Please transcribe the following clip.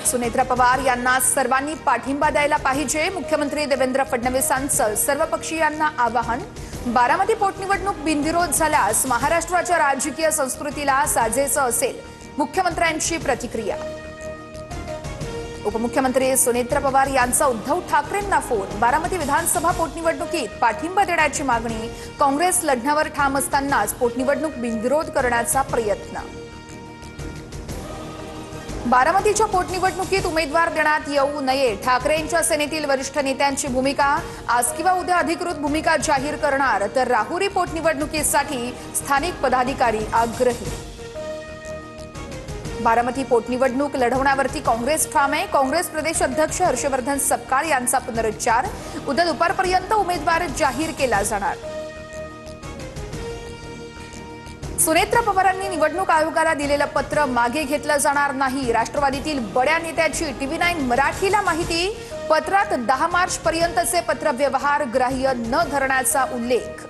सुनेत्रा पवार यांना सर्वांनी पाठिंबा द्यायला पाहिजे, मुख्यमंत्री देवेंद्र फडणवीसांचं सर्वपक्षीयांना आवाहन। बारामती पोटनिवडणूक बिनविरोध झाल्यास महाराष्ट्राच्या राजकीय संस्कृतीला साजेसं असेल, मुख्यमंत्र्यांची प्रतिक्रिया। उपमुख्यमंत्री सुनेत्रा पवार यांचा उद्धव ठाकरेंना फोन। बारामती विधानसभा पोटनिवडणुकीत पाठिंबा देण्याची मागणी। काँग्रेस लढण्यावर ठाम असतानाच पोटनिवडणूक बिनविरोध करण्याचा प्रयत्न। बारामतीच्या पोटनिवडणुकीत उमेदवार देण्यात येऊ नये, ठाकरेंच्या सेनेतील वरिष्ठ नेत्यांची भूमिका। आज किंवा उद्या अधिकृत भूमिका जाहीर करणार, तर राहुरी पोटनिवडणुकीसाठी स्थानिक पदाधिकारी आग्रही। बारामती पोटनिवडणूक लढवण्यावरती काँग्रेस ठाम आहे। काँग्रेस प्रदेश अध्यक्ष हर्षवर्धन सपकाळ यांचा पुनरुच्चार। उद्या दुपारपर्यंत उमेदवार जाहीर केला जाणार। सुनेत्रा पवारांनी निवडणूक आयोगाला दिलेलं पत्र मागे घेतलं जाणार नाही, राष्ट्रवादीतील बड्या नेत्याची TV9 मराठीला माहिती। पत्रात 10 मार्च पर्यंतचे पत्रव्यवहार ग्राह्य न धरण्याचा उल्लेख।